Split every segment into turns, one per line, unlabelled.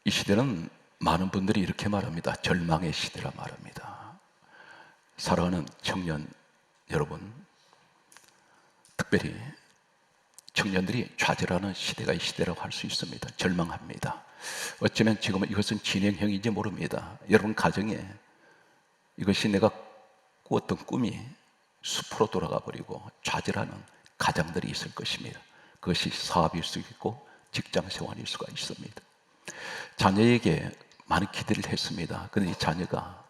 이 시대는 많은 분들이 이렇게 말합니다. 절망의 시대라 말합니다. 사랑하는 청년 여러분, 특별히 청년들이 좌절하는 시대가 이 시대라고 할 수 있습니다. 절망합니다. 어쩌면 지금은 이것은 진행형인지 모릅니다. 여러분 가정에 이것이 내가 꾸었던 꿈이 숲으로 돌아가 버리고 좌절하는 가장들이 있을 것입니다. 그것이 사업일 수 있고 직장 생활일 수가 있습니다. 자녀에게 많은 기대를 했습니다. 그런데 이 자녀가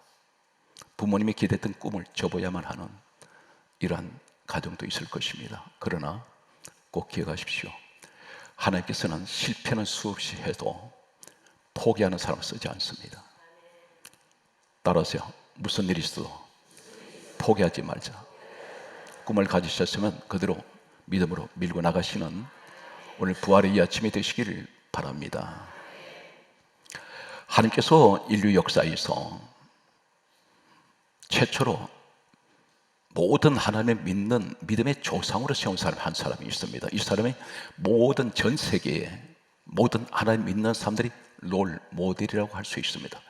부모님이 기대했던 꿈을 접어야만 하는 이러한 가정도 있을 것입니다. 그러나 꼭 기억하십시오. 하나님께서는 실패는 수없이 해도 포기하는 사람을 쓰지 않습니다. 따라서요, 무슨 일이 있어도 포기하지 말자. 꿈을 가지셨으면 그대로 믿음으로 밀고 나가시는 오늘 부활의 이 아침이 되시기를 바랍니다. 하나님께서 인류 역사에서 최초로 모든 하나님을 믿는 믿음의 조상으로 세운 사람 한 사람이 있습니다. 이 사람이 모든 전 세계에 모든 하나님 믿는 사람들이 롤 모델이라고 할 수 있습니다.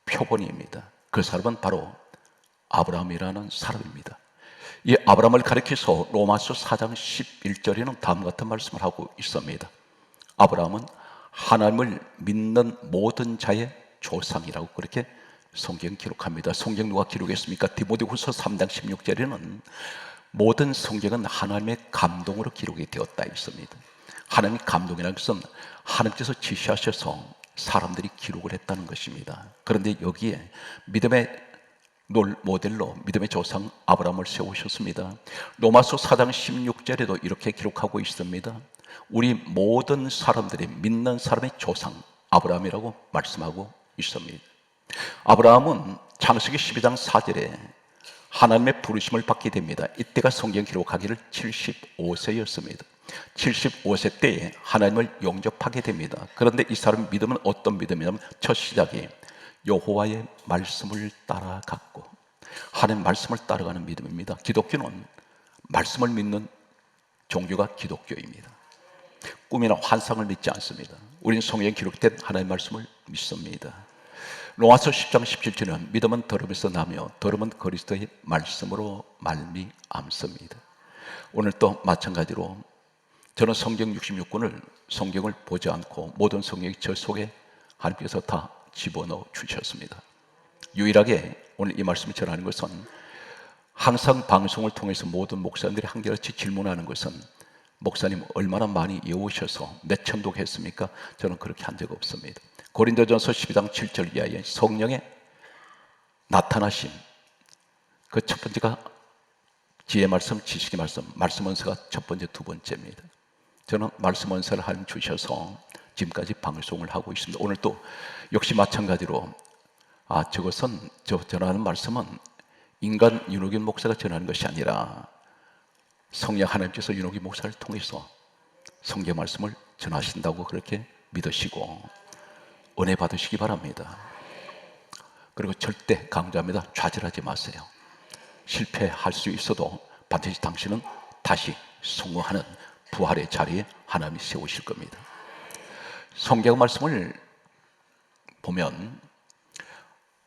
표본입니다. 그 사람은 바로 아브라함이라는 사람입니다. 이 아브라함을 가리켜서 로마서 4장 11절에는 다음과 같은 말씀을 하고 있습니다. 아브라함은 하나님을 믿는 모든 자의 조상이라고 그렇게 성경 기록합니다. 성경 누가 기록했습니까? 디모데후서 3장 16절에는 모든 성경은 하나님의 감동으로 기록이 되었다 있습니다. 하나님의 감동이라는 것은 하나님께서 지시하셔서 사람들이 기록을 했다는 것입니다. 그런데 여기에 믿음의 롤 모델로 믿음의 조상 아브라함을 세우셨습니다. 로마서 4장 16절에도 이렇게 기록하고 있습니다. 우리 모든 사람들이 믿는 사람의 조상 아브라함이라고 말씀하고 있습니다. 아브라함은 창세기 12장 4절에 하나님의 부르심을 받게 됩니다. 이때가 성경 기록하기를 75세였습니다. 75세 때에 하나님을 영접하게 됩니다. 그런데 이 사람의 믿음은 어떤 믿음이냐면 첫 시작이 여호와의 말씀을 따라갔고 하나님의 말씀을 따라가는 믿음입니다. 기독교는 말씀을 믿는 종교가 기독교입니다. 꿈이나 환상을 믿지 않습니다. 우리는 성경에 기록된 하나님의 말씀을 믿습니다. 로마서 10장 17절은 믿음은 들음에서 나며 들음은 그리스도의 말씀으로 말미암습니다. 오늘 또 마찬가지로 저는 성경 66권을 성경을 보지 않고 모든 성경이 저 속에 하나님께서 다 집어넣어 주셨습니다. 유일하게 오늘 이 말씀을 전하는 것은 항상 방송을 통해서 모든 목사님들이 한결같이 질문하는 것은 목사님 얼마나 많이 외우셔서 몇 천독 했습니까? 저는 그렇게 한 적 없습니다. 고린도전서 12장 7절 이하에 성령의 나타나심, 그 첫 번째가 지혜 말씀, 지식의 말씀, 말씀 원서가 첫 번째, 두 번째입니다. 저는 말씀 원서를 하나님 주셔서 지금까지 방송을 하고 있습니다. 오늘 또 역시 마찬가지로 저것은 전하는 말씀은 인간 윤호균 목사가 전하는 것이 아니라 성령 하나님께서 윤호균 목사를 통해서 성경 말씀을 전하신다고 그렇게 믿으시고 은혜 받으시기 바랍니다. 그리고 절대 강조합니다. 좌절하지 마세요. 실패할 수 있어도 반드시 당신은 다시 성공하는 부활의 자리에 하나님이 세우실 겁니다. 성경 말씀을 보면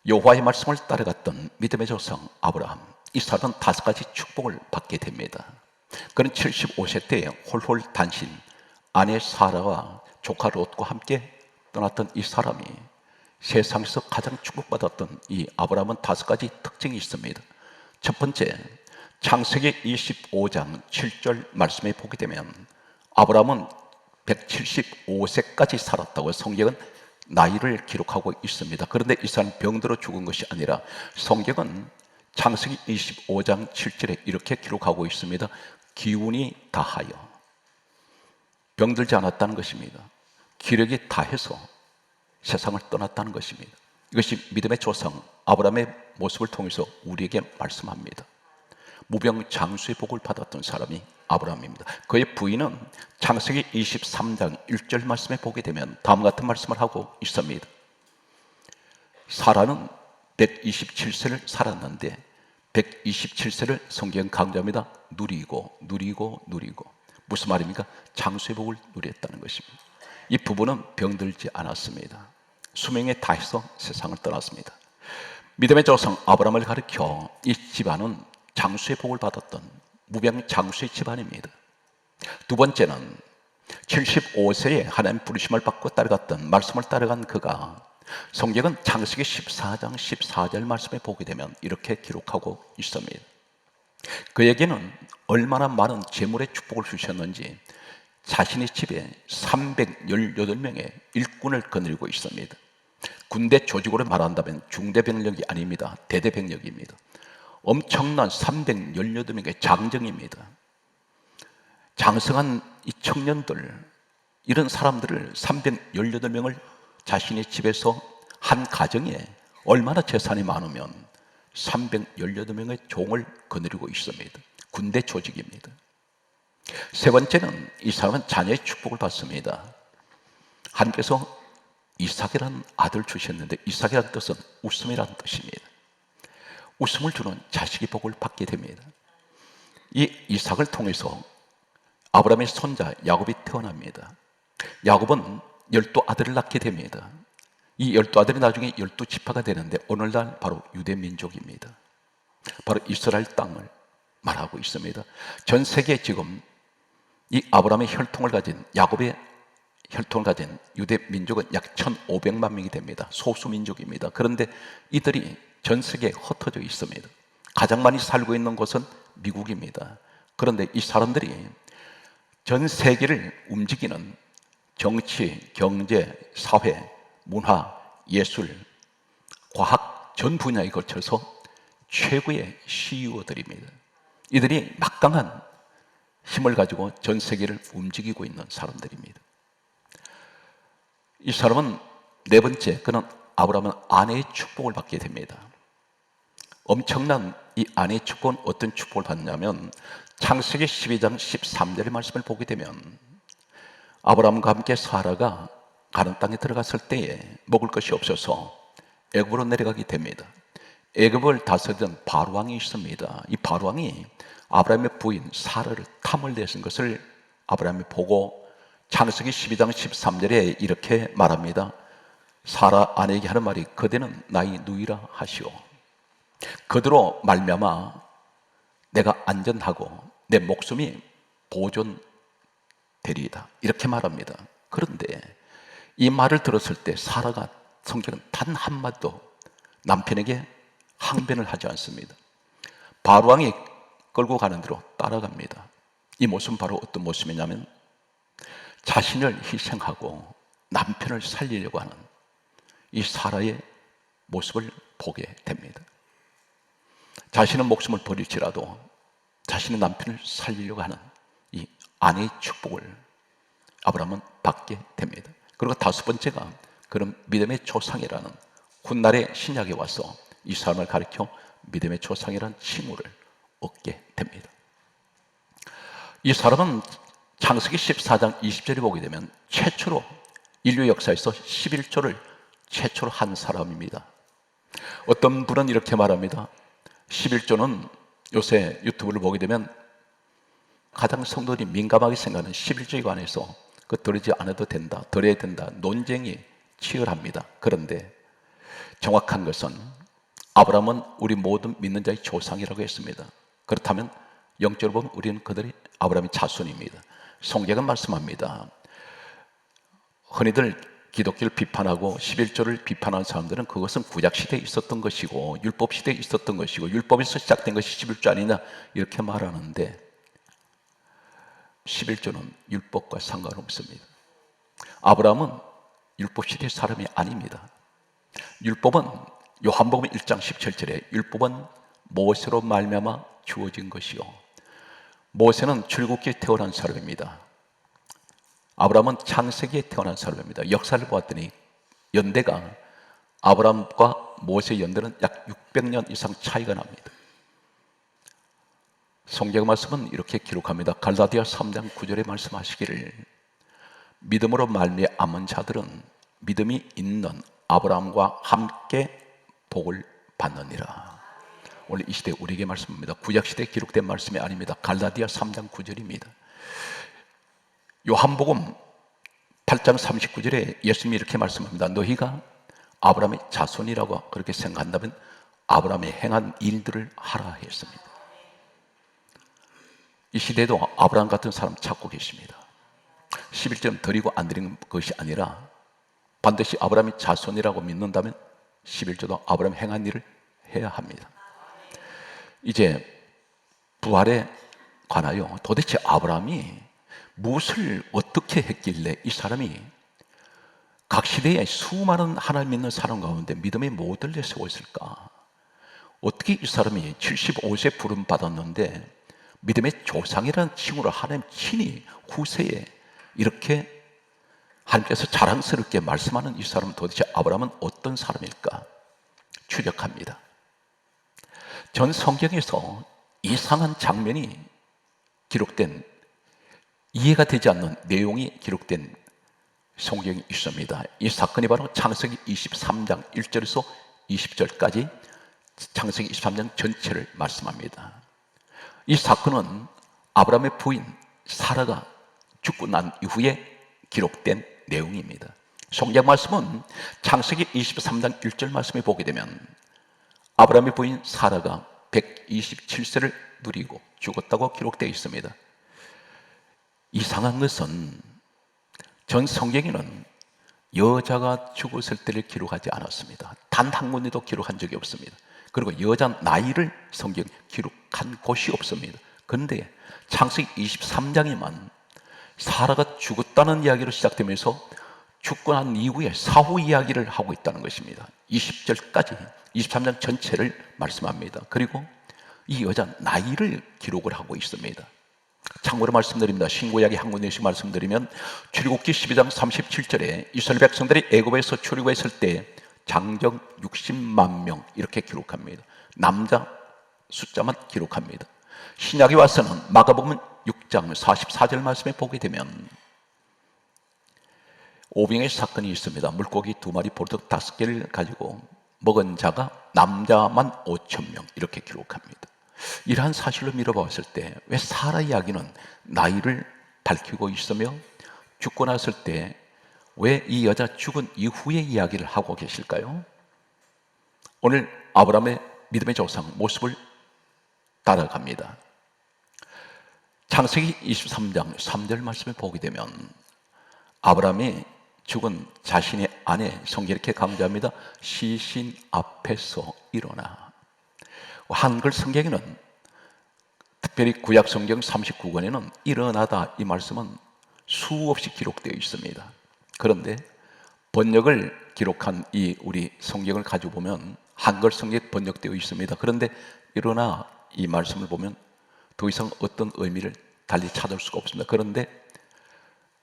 여호와의 말씀을 따라갔던 믿음의 조상 아브라함, 이 사람은 5가지 축복을 받게 됩니다. 그는 75세 때에 홀홀 단신 아내 사라와 조카 롯과 함께 떠났던 이 사람이 세상에서 가장 축복받았던 이 아브라함은 5가지 특징이 있습니다. 첫 번째, 창세기 25장 7절 말씀에 보게 되면 아브라함은 175세까지 살았다고 성경은 나이를 기록하고 있습니다. 그런데 이 사람은 병들어 죽은 것이 아니라 성경은 창세기 25장 7절에 이렇게 기록하고 있습니다. 기운이 다하여 병들지 않았다는 것입니다. 기력이 다해서 세상을 떠났다는 것입니다. 이것이 믿음의 조상 아브라함의 모습을 통해서 우리에게 말씀합니다. 무병장수의 복을 받았던 사람이 아브라함입니다. 그의 부인은 창세기 23장 1절 말씀에 보게 되면 다음과 같은 말씀을 하고 있습니다. 사라는 127세를 살았는데 127세를 성경 강조합니다. 누리고 무슨 말입니까? 장수의 복을 누렸다는 것입니다. 이 부부는 병들지 않았습니다. 수명에 다해서 세상을 떠났습니다. 믿음의 조상 아브라함을 가리켜 이 집안은 장수의 복을 받았던 무병 장수의 집안입니다. 두 번째는 75세에 하나님 부르심을 받고 따라갔던 말씀을 따라간 그가 성경은 창세기 14장 14절 말씀에 보게 되면 이렇게 기록하고 있습니다. 그에게는 얼마나 많은 재물의 축복을 주셨는지 자신의 집에 318명의 일꾼을 거느리고 있습니다. 군대 조직으로 말한다면 중대병력이 아닙니다. 대대병력입니다. 엄청난 318명의 장정입니다. 장성한 이 청년들, 이런 사람들을 318명을 자신의 집에서 한 가정에 얼마나 재산이 많으면 318명의 종을 거느리고 있습니다. 군대 조직입니다. 세 번째는 이 사람은 자녀의 축복을 받습니다. 하나님께서 이삭이라는 아들 주셨는데 이삭이라는 뜻은 웃음이라는 뜻입니다. 웃음을 주는 자식의 복을 받게 됩니다. 이 이삭을 통해서 아브라함의 손자 야곱이 태어납니다. 야곱은 12아들을 낳게 됩니다. 이 12아들이 나중에 12지파가 되는데 오늘날 바로 유대민족입니다. 바로 이스라엘 땅을 말하고 있습니다. 전 세계에 지금 이 아브라함의 혈통을 가진 야곱의 혈통을 가진 유대민족은 약 1500만 명이 됩니다. 소수민족입니다. 그런데 이들이 전 세계에 흩어져 있습니다. 가장 많이 살고 있는 곳은 미국입니다. 그런데 이 사람들이 전 세계를 움직이는 정치, 경제, 사회, 문화, 예술, 과학 전 분야에 걸쳐서 최고의 CEO들입니다. 이들이 막강한 힘을 가지고 전 세계를 움직이고 있는 사람들입니다. 이 사람은 네 번째, 그는 아브라함은 아내의 축복을 받게 됩니다. 엄청난 이 아내의 축복은 어떤 축복을 받냐면 창세기 12장 13절의 말씀을 보게 되면 아브라함과 함께 사라가 가나안 땅에 들어갔을 때에 먹을 것이 없어서 애굽으로 내려가게 됩니다. 애굽을 다스리던 바로왕이 있습니다. 이 바로왕이 아브라함의 부인 사라를 탐을 내신 것을 아브라함이 보고 창세기 12장 13절에 이렇게 말합니다. 사라 아내에게 하는 말이 그대는 나의 누이라 하시오. 그대로 말미암아 내가 안전하고 내 목숨이 보존되리이다. 이렇게 말합니다. 그런데 이 말을 들었을 때 사라가 성경은 단 한마디도 남편에게 항변을 하지 않습니다. 바로왕이 끌고 가는 대로 따라갑니다. 이 모습은 바로 어떤 모습이냐면 자신을 희생하고 남편을 살리려고 하는 이 사라의 모습을 보게 됩니다. 자신은 목숨을 버릴지라도 자신의 남편을 살리려고 하는 이 아내의 축복을 아브라함은 받게 됩니다. 그리고 다섯 번째가 그런 믿음의 조상이라는 훗날의 신약에 와서 이 사람을 가리켜 믿음의 조상이라는 칭호를 얻게 됩니다. 이 사람은 창세기 14장 20절에 보게 되면 최초로 인류 역사에서 11조를 최초로 한 사람입니다. 어떤 분은 이렇게 말합니다. 11조는 요새 유튜브를 보게 되면 가장 성도들이 민감하게 생각하는 11조에 관해서 그 들으지 않아도 된다, 들어야 된다, 논쟁이 치열합니다. 그런데 정확한 것은 아브라함은 우리 모든 믿는 자의 조상이라고 했습니다. 그렇다면 영적으로 보면 우리는 그들이 아브라함의 자손입니다. 성경은 말씀합니다. 흔히들 기독교를 비판하고 11조를 비판하는 사람들은 그것은 구약시대에 있었던 것이고 율법시대에 있었던 것이고 율법에서 시작된 것이 11조 아니냐 이렇게 말하는데 11조는 율법과 상관없습니다. 아브라함은 율법시대의 사람이 아닙니다. 율법은 요한복음 1장 17절에 율법은 모세로 말미암아 주어진 것이요 모세는 출애굽기에 태어난 사람입니다. 아브라함은 창세기에 태어난 사람입니다. 역사를 보았더니 연대가 아브라함과 모세의 연대는 약 600년 이상 차이가 납니다. 성경 말씀은 이렇게 기록합니다. 갈라디아 3장 9절에 말씀하시기를 믿음으로 말미암은 자들은 믿음이 있는 아브라함과 함께 복을 받느니라. 원래 이 시대 우리에게 말씀입니다. 구약시대에 기록된 말씀이 아닙니다. 갈라디아 3장 9절입니다. 요한복음 8장 39절에 예수님이 이렇게 말씀합니다. 너희가 아브라함의 자손이라고 그렇게 생각한다면 아브라함이 행한 일들을 하라 했습니다. 이 시대에도 아브라함 같은 사람 찾고 계십니다. 11점 드리고 안 드리는 것이 아니라 반드시 아브라함이 자손이라고 믿는다면 11조도 아브라함이 행한 일을 해야 합니다. 이제 부활에 관하여 도대체 아브라함이 무엇을 어떻게 했길래 이 사람이 각 시대에 수많은 하나님 믿는 사람 가운데 믿음의 모델을 내세워 있을까? 어떻게 이 사람이 75세 부름 받았는데 믿음의 조상이라는 칭호를 하나님 친히 후세에 이렇게 하나님께서 자랑스럽게 말씀하는 이 사람은 도대체 아브라함은 어떤 사람일까? 추적합니다. 전 성경에서 이상한 장면이 기록된, 이해가 되지 않는 내용이 기록된 성경이 있습니다. 이 사건이 바로 창세기 23장 1절에서 20절까지 창세기 23장 전체를 말씀합니다. 이 사건은 아브라함의 부인 사라가 죽고 난 이후에 기록된 내용입니다. 성경 말씀은 창세기 23장 1절 말씀에 보게 되면 아브라함의 부인 사라가 127세를 누리고 죽었다고 기록되어 있습니다. 이상한 것은 전 성경에는 여자가 죽었을 때를 기록하지 않았습니다. 단 한 군데도 기록한 적이 없습니다. 그리고 여자 나이를 성경에 기록한 곳이 없습니다. 그런데 창세기 23장에만 사라가 죽었다는 이야기로 시작되면서 죽고 난 이후에 사후 이야기를 하고 있다는 것입니다. 20절까지 23장 전체를 말씀합니다. 그리고 이 여자 나이를 기록을 하고 있습니다. 참고로 말씀드립니다. 신구약의 한 군데씩 말씀드리면 출애굽기 12장 37절에 이스라엘 백성들이 애굽에서 출애굽했을 때 장정 60만 명 이렇게 기록합니다. 남자 숫자만 기록합니다. 신약에 와서는 마가복음 6장 44절 말씀에 보게 되면 오병의 사건이 있습니다. 물고기 2마리 보르떡 5개를 가지고 먹은 자가 남자만 5,000명 이렇게 기록합니다. 이러한 사실로 미뤄봤을 때 왜 사라 이야기는 나이를 밝히고 있으며 죽고 났을 때 왜 이 여자 죽은 이후의 이야기를 하고 계실까요? 오늘 아브라함의 믿음의 조상 모습을 따라갑니다. 창세기 23장 3절 말씀을 보게 되면 아브라함이 죽은 자신의 아내, 성경이 이렇게 강조합니다. 시신 앞에서 일어나. 한글 성경에는 특별히 구약 성경 39권에는 일어나다 이 말씀은 수없이 기록되어 있습니다. 그런데 번역을 기록한 이 우리 성경을 가지고 보면 한글 성경에 번역되어 있습니다. 그런데 일어나 이 말씀을 보면 더 이상 어떤 의미를 달리 찾을 수가 없습니다. 그런데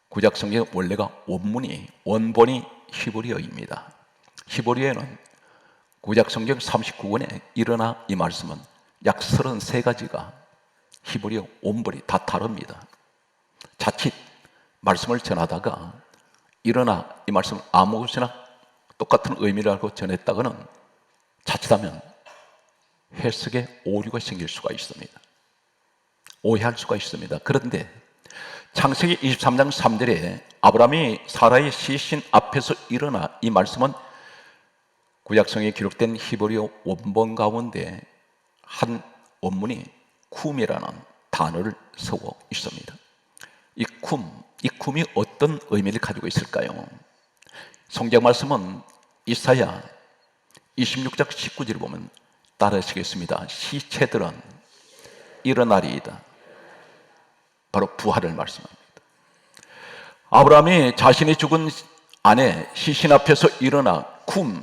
구약 성경 원래가 원본이 히브리어입니다. 히브리어에는 구약 성경 39권에 일어나 이 말씀은 약 33가지가 히브리어 원본이 다 다릅니다. 자칫 말씀을 전하다가 일어나 이 말씀을 아무것이나 똑같은 의미를 알고 전했다가는 자칫하면 해석에 오류가 생길 수가 있습니다. 오해할 수가 있습니다. 그런데 창세기 23장 3절에 아브라함이 사라의 시신 앞에서 일어나 이 말씀은 구약성에 기록된 히브리어 원본 가운데 한 원문이 쿰이라는 단어를 쓰고 있습니다. 이 쿰이 어떤 의미를 가지고 있을까요? 성경 말씀은 이사야 26장 19절을 보면 따라하시겠습니다. 시체들은 일어나리이다. 바로 부활을 말씀합니다. 아브라함이 자신이 죽은 아내 시신 앞에서 일어나 쿰,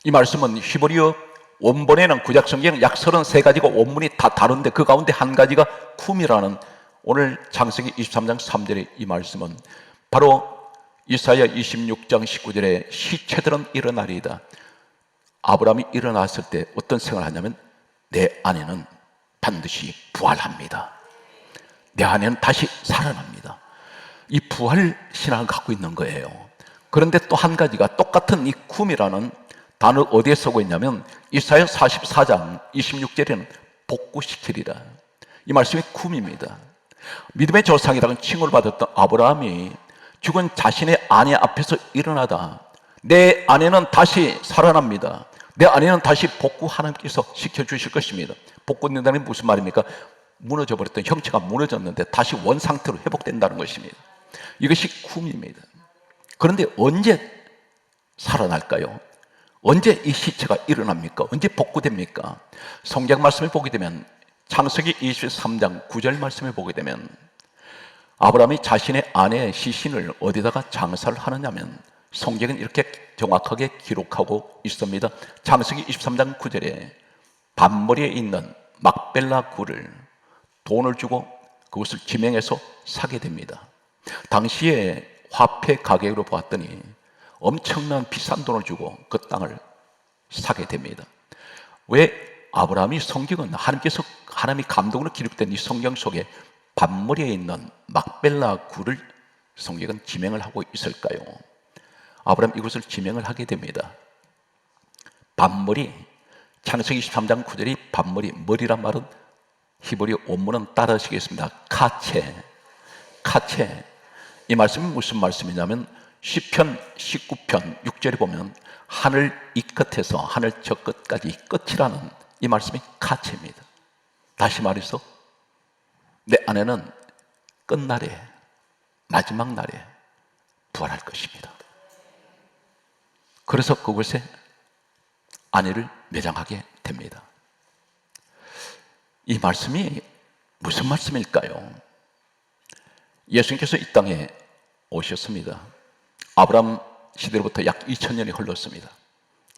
이 말씀은 히브리어 원본에는 구약 성경 약 33가지가 원문이 다 다른데 그 가운데 한 가지가 쿰이라는 오늘 창세기 23장 3절의 이 말씀은 바로 이사야 26장 19절에 시체들은 일어나리이다. 아브라함이 일어났을 때 어떤 생각을 하냐면 내 아내는 반드시 부활합니다. 내 아내는 다시 살아납니다. 이 부활 신앙을 갖고 있는 거예요. 그런데 또 한 가지가 똑같은 이 쿰이라는 단어 어디에 쓰고 있냐면 이사야 44장 26절에는 복구시키리라. 이 말씀이 쿰입니다. 믿음의 조상이라는 칭호를 받았던 아브라함이 죽은 자신의 아내 앞에서 일어나다 내 아내는 다시 살아납니다. 내 아내는 다시 복구 하나님께서 시켜주실 것입니다. 복구된다는 게 무슨 말입니까? 무너져 버렸던 형체가 무너졌는데 다시 원상태로 회복된다는 것입니다. 이것이 꿈입니다. 그런데 언제 살아날까요? 언제 이 시체가 일어납니까? 언제 복구됩니까? 성경 말씀을 보게 되면 창세기 23장 9절 말씀을 보게 되면 아브라함이 자신의 아내의 시신을 어디다가 장사를 하느냐면 성경은 이렇게 정확하게 기록하고 있습니다. 창세기 23장 9절에 밤머리에 있는 막벨라 굴을 돈을 주고 그것을 지명해서 사게 됩니다. 당시에 화폐 가격으로 보았더니 엄청난 비싼 돈을 주고 그 땅을 사게 됩니다. 왜 아브라함이 성경은 하나님이 감동으로 기록된 이 성경 속에 밤머리에 있는 막벨라 굴을 성경은 지명을 하고 있을까요? 아브라함 이것을 지명을 하게 됩니다. 밤머리, 창세기 23장 9절이 밤머리, 머리란 말은 히브리 원문은 따라하시겠습니다. 카체. 이 말씀이 무슨 말씀이냐면 시편 19편 6절에 보면 하늘 이 끝에서 하늘 저 끝까지 끝이라는 이 말씀이 카체입니다. 다시 말해서 내 아내는 끝날에, 마지막 날에 부활할 것입니다. 그래서 그곳에 아내를 매장하게 됩니다. 이 말씀이 무슨 말씀일까요? 예수님께서 이 땅에 오셨습니다. 아브라함 시대로부터 약 2000년이 흘렀습니다.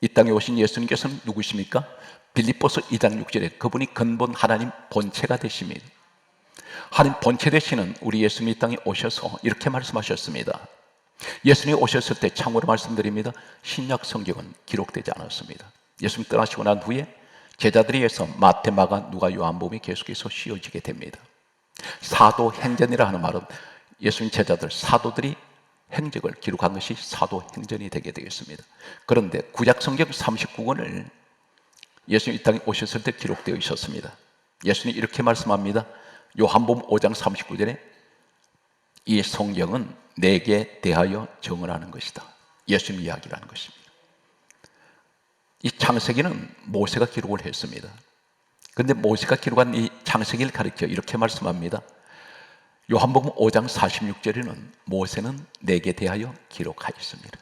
이 땅에 오신 예수님께서는 누구십니까? 빌립보서 2장 6절에 그분이 근본 하나님 본체가 되십니다. 하나님 본체 되시는 우리 예수님이 이 땅에 오셔서 이렇게 말씀하셨습니다. 예수님이 오셨을 때 참고로 말씀드립니다. 신약 성경은 기록되지 않았습니다. 예수님 떠나시고 난 후에 제자들에 의해서 마태, 마가, 누가, 요한복음이 계속해서 씌워지게 됩니다. 사도행전이라 하는 말은 예수님 제자들, 사도들이 행적을 기록한 것이 사도행전이 되게 되겠습니다. 그런데 구약성경 39권을 예수님 이 땅에 오셨을 때 기록되어 있었습니다. 예수님이 이렇게 말씀합니다. 요한복음 5장 39절에 이 성경은 내게 대하여 증언하는 것이다. 예수님 이야기라는 것입니다. 이 창세기는 모세가 기록을 했습니다. 그런데 모세가 기록한 이 창세기를 가리켜 이렇게 말씀합니다. 요한복음 5장 46절에는 모세는 내게 대하여 기록하였습니다.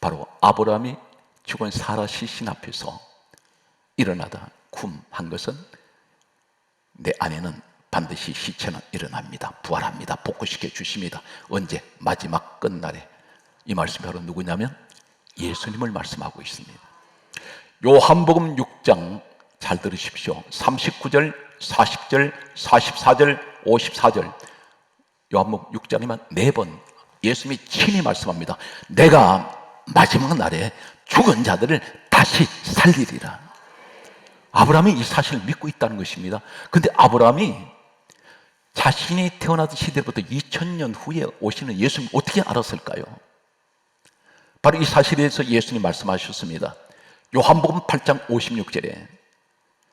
바로 아브라함이 죽은 사라 시신 앞에서 일어나다 쿰한 것은 내 아내는 반드시 시체는 일어납니다. 부활합니다. 복구시켜 주십니다. 언제? 마지막 끝날에. 이 말씀이 바로 누구냐면 예수님을 말씀하고 있습니다. 요한복음 6장 잘 들으십시오. 39절, 40절, 44절, 54절 요한복음 6장에만 4번 예수님이 친히 말씀합니다. 내가 마지막 날에 죽은 자들을 다시 살리리라. 아브라함이 이 사실을 믿고 있다는 것입니다. 그런데 아브라함이 자신이 태어나던 시대부터 2000년 후에 오시는 예수님 어떻게 알았을까요? 바로 이 사실에 대해서 예수님 말씀하셨습니다. 요한복음 8장 56절에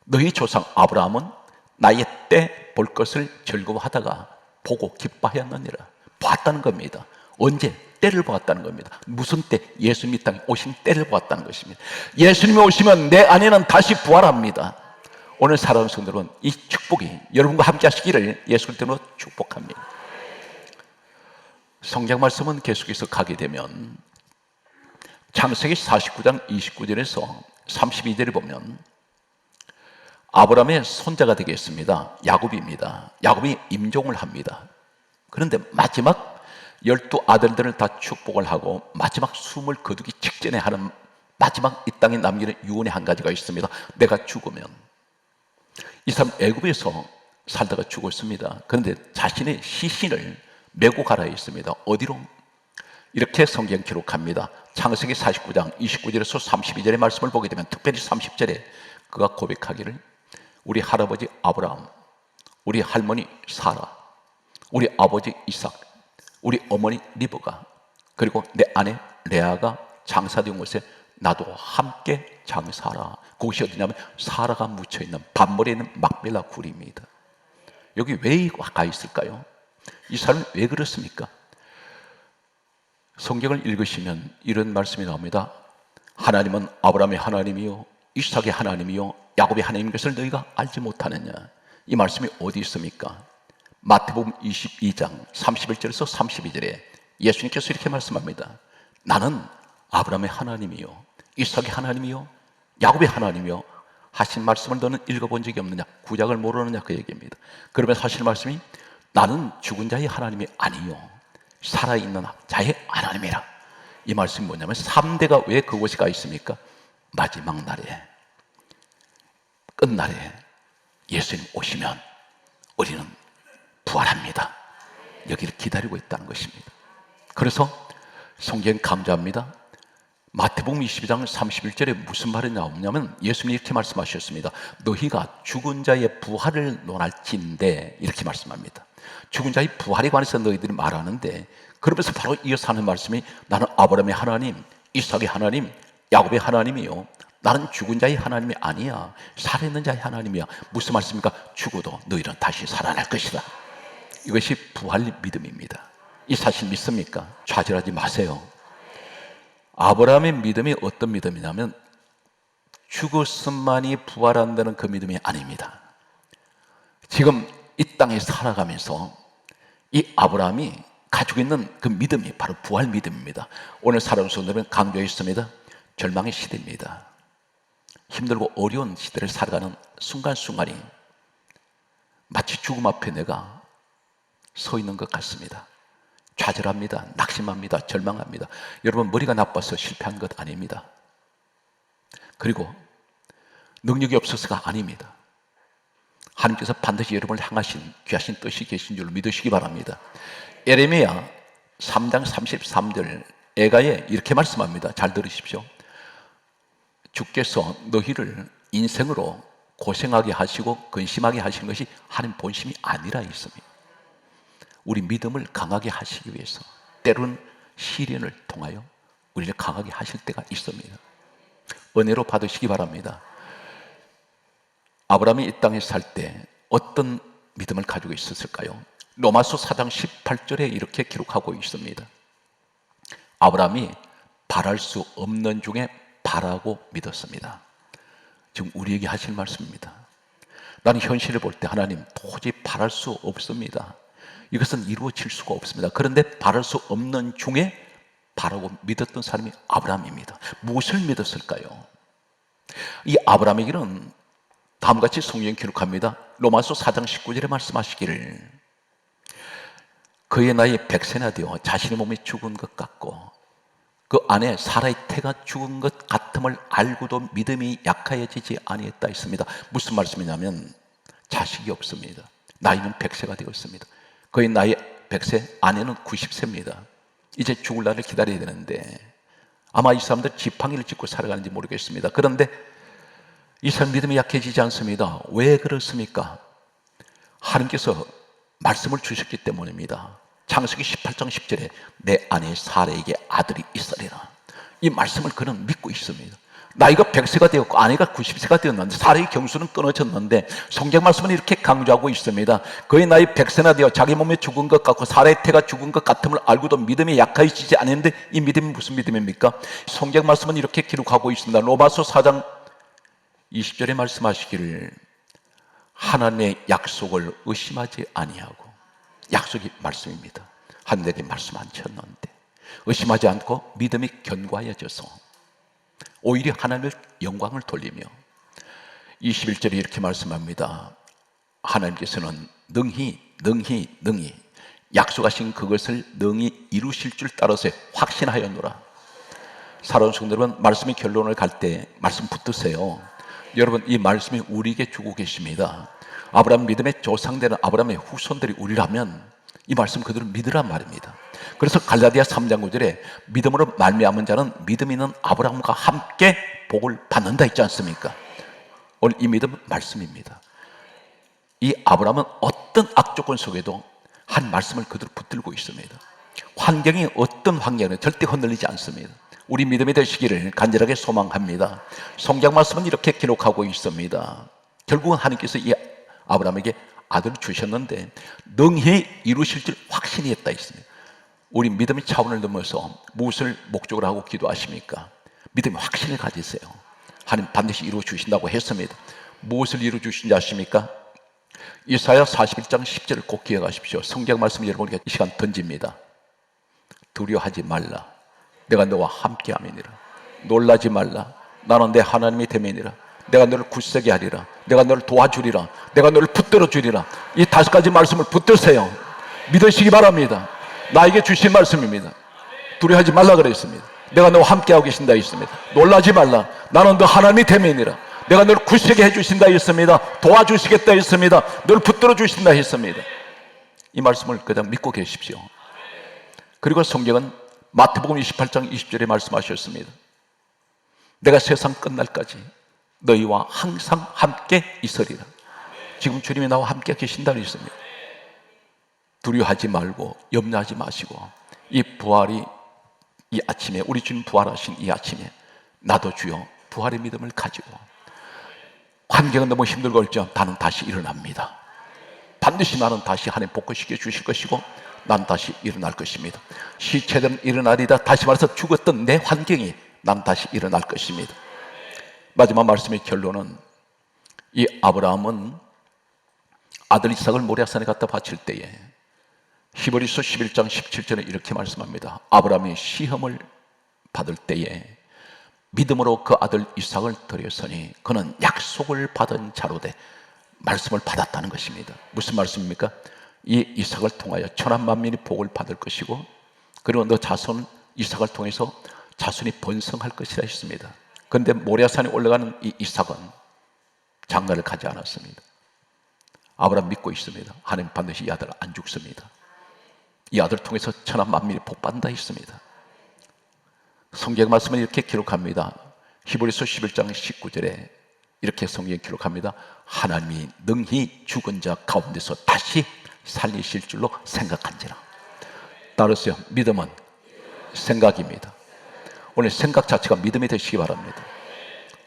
너희 조상 아브라함은 나의 때 볼 것을 즐거워하다가 보고 기뻐하였느니라. 보았다는 겁니다. 언제? 때를 보았다는 겁니다. 무슨 때? 예수님 이 땅에 오신 때를 보았다는 것입니다. 예수님이 오시면 내 아내는 다시 부활합니다. 오늘 사랑하는 성도 여러분, 이 축복이 여러분과 함께 하시기를 예수 그리스도로 축복합니다. 성경 말씀은 계속해서 가게 되면 창세기 49장 29절에서 32절에 보면 아브라함의 손자가 되겠습니다. 야곱입니다. 야곱이 임종을 합니다. 그런데 마지막 12아들들을 다 축복을 하고 마지막 숨을 거두기 직전에 하는 마지막 이 땅에 남기는 유언의 한 가지가 있습니다. 내가 죽으면 이 사람 애굽에서 살다가 죽었습니다. 그런데 자신의 시신을 메고 가라 했습니다. 어디로? 이렇게 성경 기록합니다. 창세기 49장 29절에서 32절의 말씀을 보게 되면 특별히 30절에 그가 고백하기를 우리 할아버지 아브라함, 우리 할머니 사라, 우리 아버지 이삭, 우리 어머니 리브가 그리고 내 아내 레아가 장사된 곳에 나도 함께 장사하라. 그곳이 어디냐면 사라가 묻혀있는 밤머리에 있는 막벨라 굴입니다. 여기 왜 가 있을까요? 이 사람은 왜 그렇습니까? 성경을 읽으시면 이런 말씀이 나옵니다. 하나님은 아브라함의 하나님이요 이삭의 하나님이요 야곱의 하나님인 것을 너희가 알지 못하느냐. 이 말씀이 어디 있습니까? 마태복음 22장 31절에서 32절에 예수님께서 이렇게 말씀합니다. 나는 아브라함의 하나님이요 이삭의 하나님이요 야곱의 하나님이요 하신 말씀을 너는 읽어본 적이 없느냐, 구약을 모르느냐, 그 얘기입니다. 그러면서 하실 말씀이 나는 죽은 자의 하나님이 아니요 살아있는 자의 하나님이라. 이 말씀이 뭐냐면 3대가 왜 그곳에 가 있습니까? 마지막 날에, 끝날에 예수님 오시면 우리는 부활합니다. 여기를 기다리고 있다는 것입니다. 그래서 성경 강조합니다. 마태복음 22장 31절에 무슨 말이 나오냐면 예수님이 이렇게 말씀하셨습니다. 너희가 죽은 자의 부활을 논할진대, 이렇게 말씀합니다. 죽은 자의 부활에 관해서 너희들이 말하는데, 그러면서 바로 이어서 하는 말씀이 나는 아브라함의 하나님, 이삭의 하나님, 야곱의 하나님이요 나는 죽은 자의 하나님이 아니야, 살아있는 자의 하나님이야. 무슨 말씀입니까? 죽어도 너희는 다시 살아날 것이다. 이것이 부활 믿음입니다. 이 사실 믿습니까? 좌절하지 마세요. 아브라함의 믿음이 어떤 믿음이냐면 죽었음만이 부활한다는 그 믿음이 아닙니다. 지금 이 땅에 살아가면서 이 아브라함이 가지고 있는 그 믿음이 바로 부활 믿음입니다. 오늘 살아온 성도는 강조했습니다. 절망의 시대입니다. 힘들고 어려운 시대를 살아가는 순간순간이 마치 죽음 앞에 내가 서 있는 것 같습니다. 좌절합니다. 낙심합니다. 절망합니다. 여러분, 머리가 나빠서 실패한 것 아닙니다. 그리고 능력이 없어서가 아닙니다. 하나님께서 반드시 여러분을 향하신 귀하신 뜻이 계신 줄 믿으시기 바랍니다. 예레미야 3장 33절 에가에 이렇게 말씀합니다. 잘 들으십시오. 주께서 너희를 인생으로 고생하게 하시고 근심하게 하시는 것이 하나님 본심이 아니라 있습니다. 우리 믿음을 강하게 하시기 위해서 때로는 시련을 통하여 우리를 강하게 하실 때가 있습니다. 은혜로 받으시기 바랍니다. 아브라함이 이 땅에 살 때 어떤 믿음을 가지고 있었을까요? 로마서 4장 18절에 이렇게 기록하고 있습니다. 아브라함이 바랄 수 없는 중에 바라고 믿었습니다. 지금 우리에게 하실 말씀입니다. 나는 현실을 볼 때 하나님 도저히 바랄 수 없습니다. 이것은 이루어질 수가 없습니다. 그런데 바랄 수 없는 중에 바라고 믿었던 사람이 아브라함입니다. 무엇을 믿었을까요? 이 아브라함에게는 다음같이 성경이 기록합니다. 로마서 4장 19절에 말씀하시기를 그의 나이 100세나 되어 자신의 몸이 죽은 것 같고 그 안에 사라의 태가 죽은 것 같음을 알고도 믿음이 약하여지지 아니했다 했습니다. 무슨 말씀이냐면 자식이 없습니다. 나이는 100세가 되었습니다. 그의 나이 100세, 아내는 90세입니다. 이제 죽을 날을 기다려야 되는데 아마 이 사람들 지팡이를 짚고 살아가는지 모르겠습니다. 그런데 이 사람 믿음이 약해지지 않습니다. 왜 그렇습니까? 하나님께서 말씀을 주셨기 때문입니다. 창세기 18장 10절에 내 아내 사라에게 아들이 있으리라. 이 말씀을 그는 믿고 있습니다. 나이가 100세가 되었고 아내가 90세가 되었는데 사라의 경수는 끊어졌는데 성경 말씀은 이렇게 강조하고 있습니다. 그의 나이 100세나 되어 자기 몸에 죽은 것 같고 사라의 태가 죽은 것 같음을 알고도 믿음이 약해지지 않았는데 이 믿음이 무슨 믿음입니까? 성경 말씀은 이렇게 기록하고 있습니다. 로마서 4장 20절에 말씀하시기를 하나님의 약속을 의심하지 아니하고, 약속이 말씀입니다. 하늘에게 말씀 안 쳤는데 의심하지 않고 믿음이 견고하여져서 오히려 하나님의 영광을 돌리며 21절에 이렇게 말씀합니다. 하나님께서는 능히 약속하신 그것을 능히 이루실 줄 따라서 확신하였노라. 사랑하는 성도 여러분, 말씀의 결론을 갈 때 말씀 붙드세요. 여러분, 이 말씀이 우리에게 주고 계십니다. 아브라함 믿음의 조상되는 아브라함의 후손들이 우리라면 이 말씀 그대로 믿으란 말입니다. 그래서 갈라디아 3장 9절에 믿음으로 말미암은 자는 믿음 있는 아브라함과 함께 복을 받는다 있지 않습니까? 오늘 이 믿음은 말씀입니다. 이 아브라함은 어떤 악조건 속에도 한 말씀을 그대로 붙들고 있습니다. 환경이 어떤 환경은 절대 흔들리지 않습니다. 우리 믿음이 되시기를 간절하게 소망합니다. 성경 말씀은 이렇게 기록하고 있습니다. 결국은 하나님께서 이 아브라함에게 아들을 주셨는데 능히 이루실 줄 확신이 했다 있습니다. 우리 믿음의 차원을 넘어서 무엇을 목적으로 하고 기도하십니까? 믿음의 확신을 가지세요. 하나님 반드시 이루어 주신다고 했습니다. 무엇을 이루어 주신지 아십니까? 이사야 41장 10절을 꼭 기억하십시오. 성경 말씀 여러분에게 이 시간 던집니다. 두려워하지 말라. 내가 너와 함께함이니라. 놀라지 말라. 나는 내 하나님이 됨이니라. 내가 너를 굳세게 하리라. 내가 너를 도와주리라. 내가 너를 붙들어 주리라. 이 5가지 말씀을 붙드세요. 믿으시기 바랍니다. 나에게 주신 말씀입니다. 두려워하지 말라 그랬습니다. 내가 너와 함께하고 계신다 했습니다. 놀라지 말라. 나는 너 하나님이 됨이니라. 내가 너를 굳세게 해주신다 했습니다. 도와주시겠다 했습니다. 너를 붙들어 주신다 했습니다. 이 말씀을 그냥 믿고 계십시오. 그리고 성경은 마태복음 28장 20절에 말씀하셨습니다. 내가 세상 끝날까지 너희와 항상 함께 있으리라. 지금 주님이 나와 함께 계신다고 했습니다. 두려워하지 말고 염려하지 마시고 이 부활이 이 아침에 우리 주님 부활하신 이 아침에 나도 주여 부활의 믿음을 가지고 환경은 너무 힘들고 할지언 나는 다시 일어납니다. 반드시 나는 다시 하나님 복구시켜 주실 것이고 난 다시 일어날 것입니다. 시체들은 일어나리다. 다시 말해서 죽었던 내 환경이 난 다시 일어날 것입니다. 마지막 말씀의 결론은 이 아브라함은 아들 이삭을 모리아산에 갖다 바칠 때에 히브리서 11장 17절에 이렇게 말씀합니다. 아브라함이 시험을 받을 때에 믿음으로 그 아들 이삭을 드렸으니 그는 약속을 받은 자로 돼 말씀을 받았다는 것입니다. 무슨 말씀입니까? 이 이삭을 통하여 천한 만민이 복을 받을 것이고 그리고 너 자손 이삭을 통해서 자손이 번성할 것이라 했습니다. 그런데 모리아산에 올라가는 이 이삭은 장가를 가지 않았습니다. 아브라함 믿고 있습니다. 하나님 반드시 이 아들 안 죽습니다. 이 아들 통해서 천한 만민이 복 받는다 했습니다. 성경 말씀은 이렇게 기록합니다. 히브리서 11장 19절에 이렇게 성경이 기록합니다. 하나님이 능히 죽은 자 가운데서 다시 살리실 줄로 생각한지라. 따르세요. 믿음은 생각입니다. 오늘 생각 자체가 믿음이 되시기 바랍니다.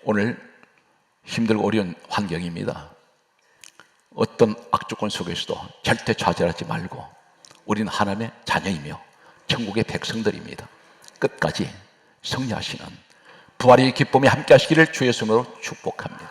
오늘 힘들고 어려운 환경입니다. 어떤 악조건 속에서도 절대 좌절하지 말고 우리는 하나님의 자녀이며 천국의 백성들입니다. 끝까지 승리하시는 부활의 기쁨이 함께 하시기를 주의 손으로 축복합니다.